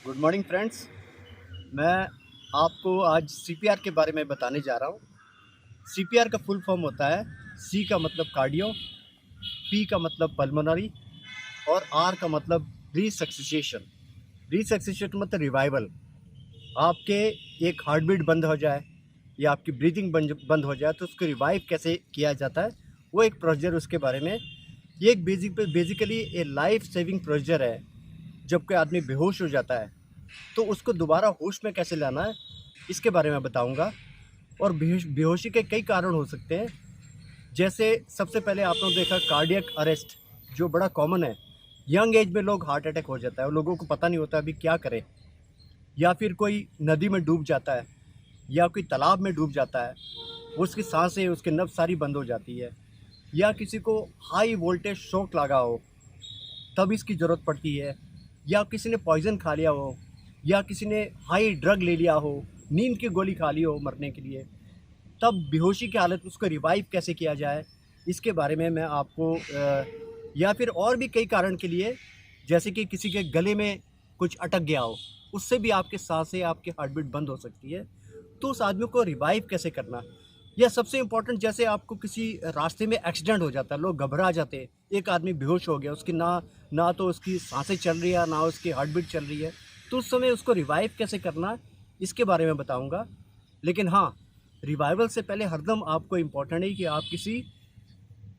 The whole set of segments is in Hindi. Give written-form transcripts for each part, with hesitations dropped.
Good morning friends. मैं आपको आज सीपीआर के बारे में बताने जा रहा हूँ। सीपीआर का फुल फॉर्म होता है सी का मतलब कार्डियो, पी का मतलब पल्मोनरी और आर का मतलब रिसक्सिसेशन। रिसक्सिसेशन मतलब रिवाइवल। आपके एक हार्ट बीट बंद हो जाए या आपकी ब्रीदिंग बंद हो जाए तो उसको रिवाइव कैसे किया जाता है, वो एक प्रोसीजर उसके बारे में। ये एक बेसिकली ए लाइफ सेविंग प्रोसीजर है। जब कोई आदमी बेहोश हो जाता है तो उसको दोबारा होश में कैसे लाना है, इसके बारे में बताऊंगा। और बेहोशी के कई कारण हो सकते हैं। जैसे सबसे पहले आपने देखा कार्डियक अरेस्ट, जो बड़ा कॉमन है। यंग एज में लोग हार्ट अटैक हो जाता है और लोगों को पता नहीं होता अभी क्या करें। या फिर कोई नदी में डूब जाता है या कोई तालाब में डूब जाता है, उसकी सांसें, उसके नब्ज सारी बंद हो जाती है। या किसी को हाई वोल्टेज शॉक लगा हो तब इसकी ज़रूरत पड़ती है। या किसी ने पॉइज़न खा लिया हो या किसी ने हाई ड्रग ले लिया हो, नींद की गोली खा ली हो मरने के लिए, तब बेहोशी की हालत में उसको रिवाइव कैसे किया जाए, इसके बारे में मैं आपको या फिर और भी कई कारण के लिए, जैसे कि किसी के गले में कुछ अटक गया हो, उससे भी आपके सांसें, आपकी हार्ट बीट बंद हो सकती है। तो उस आदमी को रिवाइव कैसे करना, या सबसे इम्पोर्टेंट, जैसे आपको किसी रास्ते में एक्सीडेंट हो जाता है, लोग घबरा जाते हैं। एक आदमी बेहोश हो गया, उसकी ना ना तो उसकी सांसें चल रही है, ना उसकी हार्ट बीट चल रही है, तो उस समय उसको रिवाइव कैसे करना, इसके बारे में बताऊंगा। लेकिन हाँ, रिवाइवल से पहले हरदम आपको इम्पोर्टेंट है कि आप किसी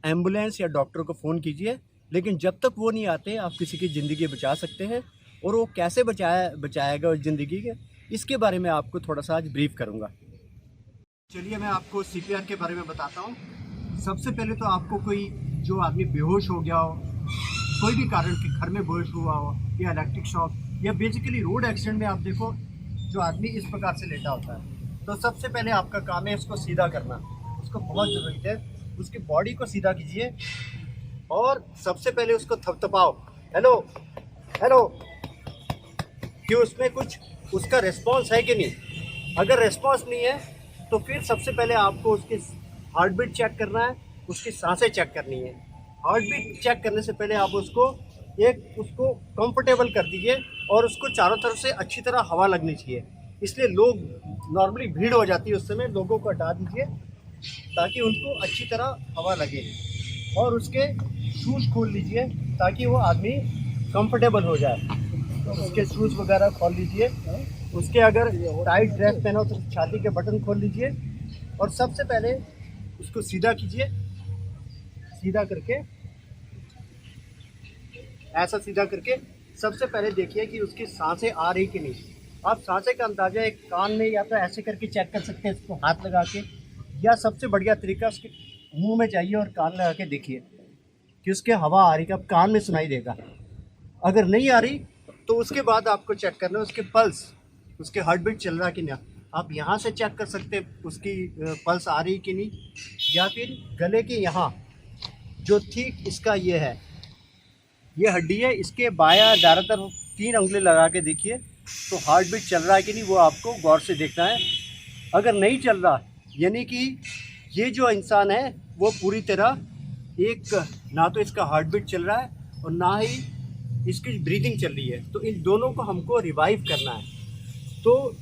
एम्बुलेंस या डॉक्टर को फ़ोन कीजिए। लेकिन जब तक वो नहीं आते, आप किसी की ज़िंदगी बचा सकते हैं। और वो कैसे बचाएगा उस ज़िंदगी के, इसके बारे में आपको थोड़ा सा आज ब्रीफ करूँगा। चलिए मैं आपको सीपीआर के बारे में बताता हूँ। सबसे पहले तो आपको कोई जो आदमी बेहोश हो गया हो, कोई भी कारण के घर में बेहोश हुआ हो, या इलेक्ट्रिक शॉक, या बेसिकली रोड एक्सीडेंट में आप देखो जो आदमी इस प्रकार से लेटा होता है, तो सबसे पहले आपका काम है उसको सीधा करना। उसको बहुत ज़रूरत है, उसकी बॉडी को सीधा कीजिए और सबसे पहले उसको थपथपाओ, हेलो हेलो, कि उसमें कुछ उसका रिस्पॉन्स है कि नहीं। अगर रिस्पॉन्स नहीं है तो फिर सबसे पहले आपको उसकी हार्ट बीट चेक करना है, उसकी सांसें चेक करनी है। हार्ट बीट चेक करने से पहले आप उसको कंफर्टेबल कर दीजिए और उसको चारों तरफ से अच्छी तरह हवा लगनी चाहिए। इसलिए लोग नॉर्मली भीड़ हो जाती है, उस समय लोगों को हटा दीजिए ताकि उनको अच्छी तरह हवा लगे। और उसके शूज़ खोल लीजिए ताकि वो आदमी कंफर्टेबल हो जाए। तो उसके शूज़ वगैरह खोल लीजिए। उसके अगर टाइट ड्रेस पहना हो तो छाती के बटन खोल लीजिए और सबसे पहले उसको सीधा कीजिए। सीधा करके, ऐसा सीधा करके सबसे पहले देखिए कि उसकी सांसें आ रही कि नहीं। आप सांसें का अंदाज़ा एक कान में या तो ऐसे करके चेक कर सकते हैं, इसको हाथ लगा के, या सबसे बढ़िया तरीका उसके मुंह में जाइए और कान लगा के देखिए कि उसके हवा आ रही, कब कान में सुनाई देगा। अगर नहीं आ रही तो उसके बाद आपको चेक करना है उसके पल्स, उसके हार्ट बीट चल रहा कि नहीं। आप यहाँ से चेक कर सकते हैं उसकी पल्स आ रही कि नहीं। या फिर गले के यहाँ जो ठीक इसका ये है, ये हड्डी है, इसके बायां ज़्यादातर 3 उंगली लगा के देखिए तो हार्ट बीट चल रहा है कि नहीं, वो आपको गौर से देखना है। अगर नहीं चल रहा, यानी कि ये जो इंसान है वो पूरी तरह एक, ना तो इसका हार्ट बीट चल रहा है और ना ही इसकी ब्रीदिंग चल रही है, तो इन दोनों को हमको रिवाइव करना है। तो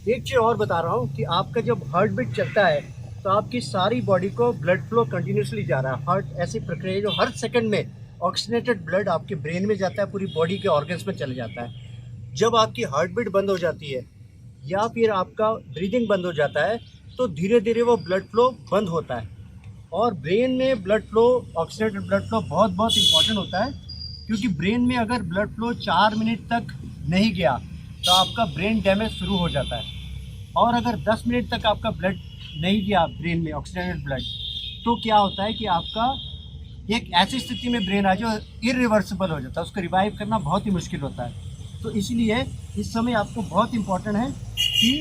एक चीज़ और बता रहा हूँ कि आपका जब हार्ट बीट चलता है तो आपकी सारी बॉडी को ब्लड फ्लो कंटिन्यूसली जा रहा है। हार्ट ऐसी प्रक्रिया है जो हर सेकंड में ऑक्सीजनेटेड ब्लड आपके ब्रेन में जाता है, पूरी बॉडी के ऑर्गन्स में चले जाता है। जब आपकी हार्ट बीट बंद हो जाती है या फिर आपका ब्रीदिंग बंद हो जाता है तो धीरे धीरे वो ब्लड फ्लो बंद होता है। और ब्रेन में blood flow, oxygenated blood flow बहुत बहुत इंपॉर्टेंट होता है, क्योंकि ब्रेन में अगर ब्लड फ्लो 4 मिनट तक नहीं गया तो आपका ब्रेन डैमेज शुरू हो जाता है। और अगर 10 मिनट तक आपका ब्लड नहीं गया ब्रेन में, ऑक्सीजनेटेड ब्लड, तो क्या होता है कि आपका एक ऐसी स्थिति में ब्रेन आ जो इरिवर्सिबल हो जाता है, उसको रिवाइव करना बहुत ही मुश्किल होता है। तो इसलिए इस समय आपको बहुत इंपॉर्टेंट है कि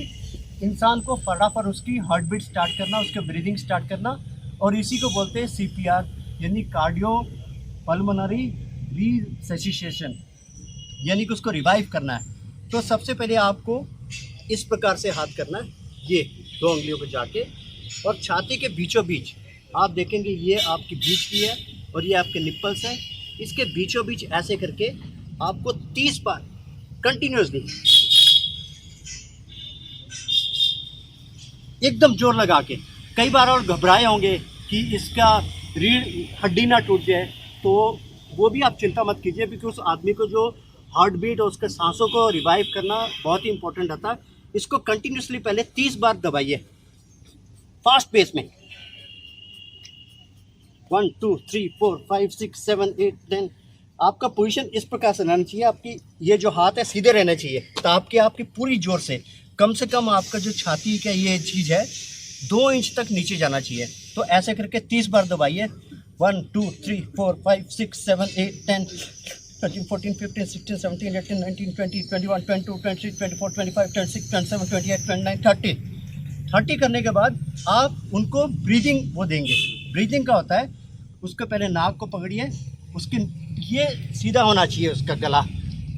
इंसान को फटाफट उसकी हार्ट बीट स्टार्ट करना, उसका ब्रीदिंग स्टार्ट करना, और इसी को बोलते हैं सीपीआर, यानी कार्डियो पल्मोनरी रिससिटेशन, यानी कि उसको रिवाइव करना है। तो सबसे पहले आपको इस प्रकार से हाथ करना है, ये 2 उंगलियों को जाके, और छाती के बीचों बीच आप देखेंगे ये आपकी बीच की है और ये आपके निप्पल्स हैं, इसके बीचों बीच ऐसे करके आपको 30 बार कंटिन्यूसली, एकदम जोर लगा के। कई बार और घबराए होंगे कि इसका रीढ़ हड्डी ना टूट जाए, तो वो भी आप चिंता मत कीजिए, क्योंकि उस आदमी को जो हार्ट बीट और उसके सांसों को रिवाइव करना बहुत ही इंपॉर्टेंट रहता है। इसको कंटिन्यूसली पहले 30 बार दबाइए, फास्ट पेस में। 1 2 3 4 5 6 7 8 10। आपका पोजीशन इस प्रकार से रहना चाहिए, आपकी ये जो हाथ है सीधे रहने चाहिए, ताकि आपकी पूरी जोर से कम आपका जो छाती का ये चीज़ है 2 इंच तक नीचे जाना चाहिए। तो ऐसे करके 30 बार दबाइए। 1 2 3 4 5 6 7 8 10 13 14 15 16 17 18 19 20 21 22 23 24 25 26 27 28 29 30। 30 करने के बाद आप उनको ब्रीदिंग वो देंगे। ब्रीदिंग का होता है, उसको पहले नाक को पकड़िए, उसके ये सीधा होना चाहिए उसका गला,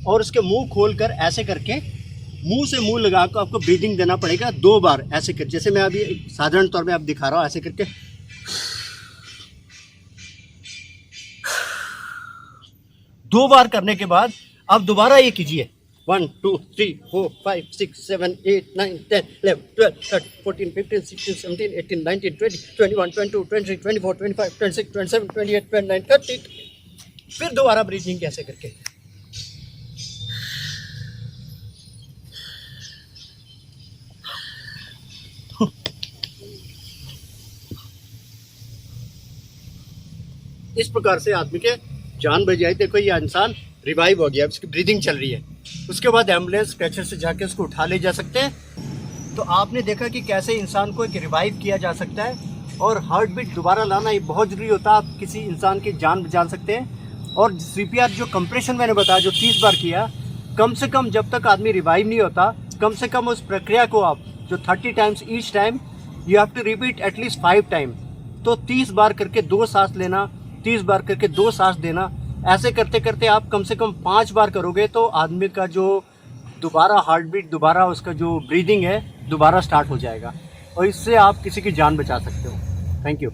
और उसके मुंह खोलकर ऐसे करके मुंह से मुंह लगा कर आपको ब्रीदिंग देना पड़ेगा 2 बार ऐसे कर, जैसे मैं अभी साधारण तौर पे आप दिखा रहा हूँ, ऐसे करके 2 बार करने के बाद आप दोबारा ये कीजिए। 1 2 3 4 5 6 7 8 9 10 11 12 13 14 15 16 17 18 19 20 21 22 23 24 25 26 27 28 29 30। फिर दोबारा ब्रीथिंग कैसे करके। इस प्रकार से आदमी के जान बच जाए। देखो ये इंसान रिवाइव हो गया, उसकी ब्रीदिंग चल रही है। उसके बाद एम्बुलेंस स्ट्रेचर से जाके उसको उठा ले जा सकते हैं। तो आपने देखा कि कैसे इंसान को एक रिवाइव किया जा सकता है, और हार्ट बीट दोबारा लाना ये बहुत ज़रूरी होता है। आप किसी इंसान की जान बचा सकते हैं। और CPR जो कंप्रेशन मैंने बताया जो 30 बार किया, कम से कम जब तक आदमी रिवाइव नहीं होता, कम से कम उस प्रक्रिया को आप जो 30 times each time you have to repeat at least 5 time. तो 30 बार करके 2 सांस लेना, 30 बार करके 2 सांस देना, ऐसे करते करते आप कम से कम 5 बार करोगे तो आदमी का जो दोबारा हार्ट बीट, दोबारा उसका जो ब्रीदिंग है दोबारा स्टार्ट हो जाएगा, और इससे आप किसी की जान बचा सकते हो। Thank you.